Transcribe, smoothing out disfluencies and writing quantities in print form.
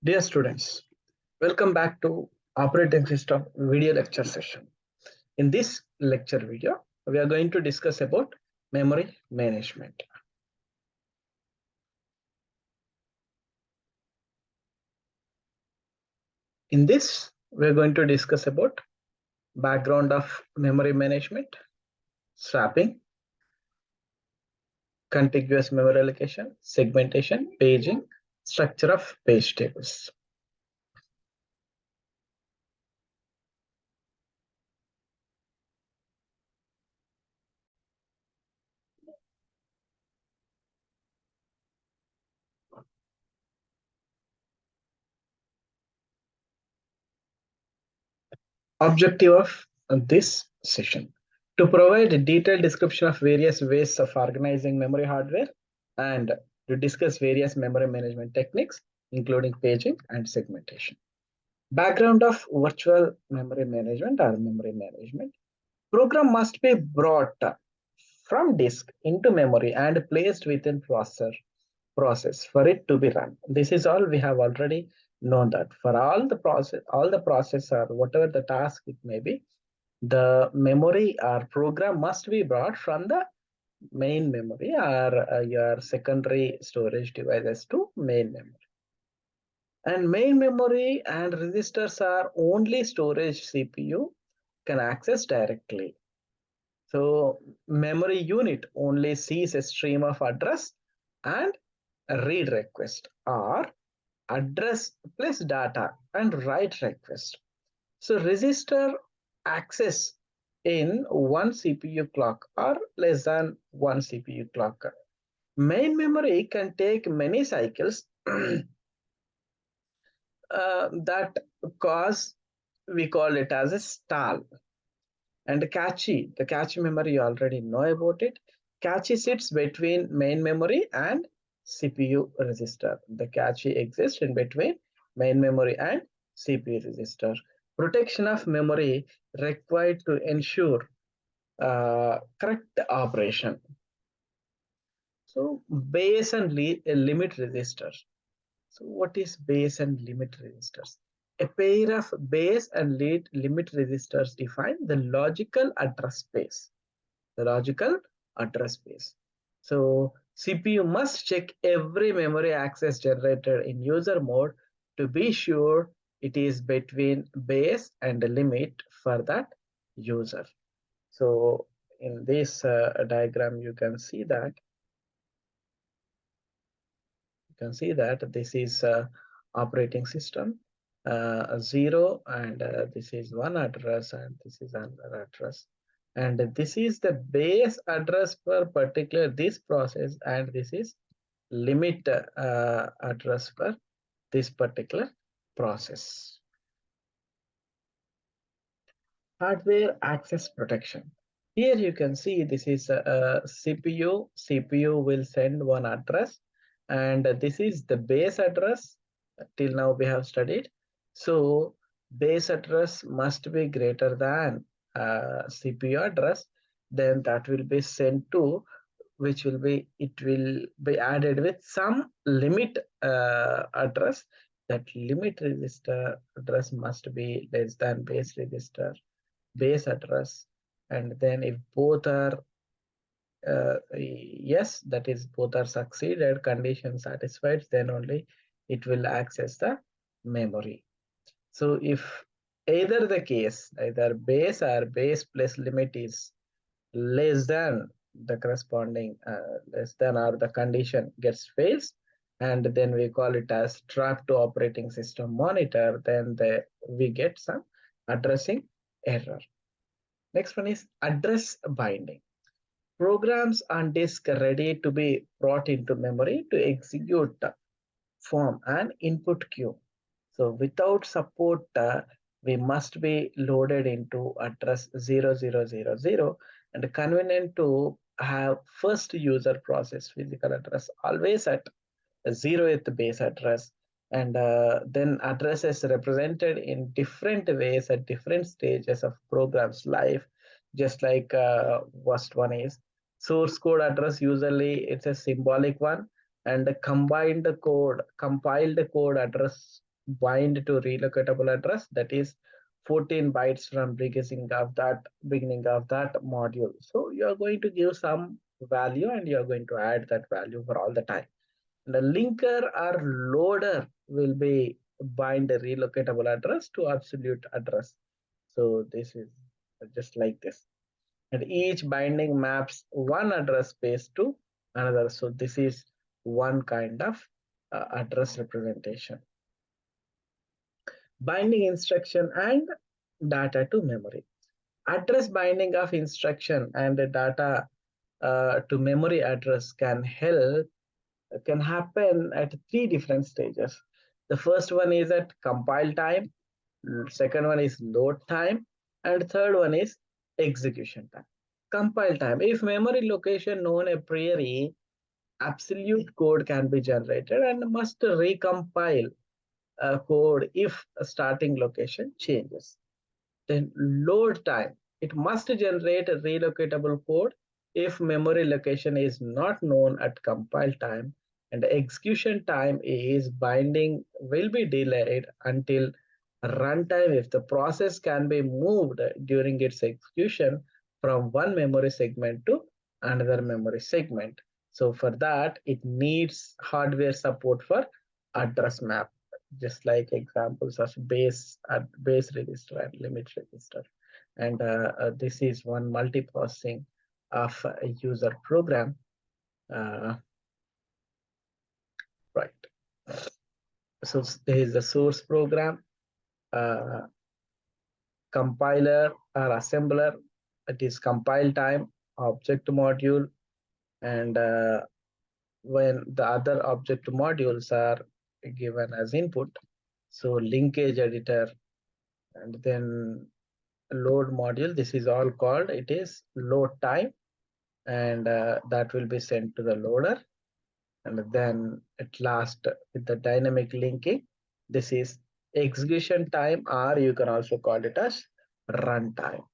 Dear students, welcome back to operating system video lecture session. In this lecture video, we are going to discuss about memory management. In this, we are going to discuss about background of memory management, swapping, contiguous memory allocation, segmentation, paging, structure of page tables. Objective of this session: to provide a detailed description of various ways of organizing memory hardware and to discuss various memory management techniques, including paging and segmentation. Background of virtual memory management or memory management. Program must be brought from disk into memory and placed within process for it to be run. This is all we have already known, that for all the process or whatever the task it may be, the memory or program must be brought from the main memory or your secondary storage devices to main memory. And main memory and registers are only storage CPU can access directly. So memory unit only sees a stream of address and read request, or address plus data and write request. So register access in one CPU clock or less than one CPU clock. Main memory can take many cycles that cause, we call it as a stall. And the cache memory, you already know about it. Cache sits between main memory and CPU register. The cache exists in between main memory and CPU register. Protection of memory required to ensure correct operation. So base and limit registers. So what is base and limit registers? A pair of base and limit registers define the logical address space. The logical address space. So CPU must check every memory access generated in user mode to be sure it is between base and the limit for that user. So in this diagram, you can see that this is operating system 0, and this is one address, and this is another address, and this is the base address for particular this process, and this is limit address for this particular process. Hardware access protection. Here you can see this is a CPU. CPU will send one address, and this is the base address. Till now we have studied. So base address must be greater than CPU address. Then that will be sent to, which will be, it will be added with some limit address. That limit register address must be less than base address, and then if both are yes, that is both are succeeded, condition satisfied, then only it will access the memory. So if either the case, either base or base plus limit is less than the corresponding less than, or the condition gets fails, and then we call it as drop to operating system monitor, then we get some addressing error. Next one is address binding. Programs on disk ready to be brought into memory to execute form an input queue. So without support, we must be loaded into address 0000, and convenient to have first user process physical address always at 0th base address, and then addresses represented in different ways at different stages of program's life, just like first one is Source code address, usually it's a symbolic one, and the compiled code address bind to relocatable address, that is 14 bytes from beginning of that module. So you are going to give some value and you are going to add that value for all the time. The linker or loader will be bind a relocatable address to absolute address. So this is just like this. And each binding maps one address space to another. So this is one kind of address representation. Binding instruction and data to memory. Address binding of instruction and data to memory address can happen at three different stages. The first one is at compile time, second one is load time, and third one is execution time. Compile time. If memory location known a priori, absolute code can be generated and must recompile code if a starting location changes. Then load time. It must generate a relocatable code if memory location is not known at compile time, and execution time is binding will be delayed until runtime if the process can be moved during its execution from one memory segment to another memory segment. So for that, it needs hardware support for address map, just like examples of base register and limit register. And this is one multiprocessing of a user program. Right. So there is the source program, compiler or assembler. It is compile time, object module, and when the other object modules are given as input, so linkage editor, and then load module, this is all called, it is load time, and that will be sent to the loader. And then at last with the dynamic linking, this is execution time, or you can also call it as runtime.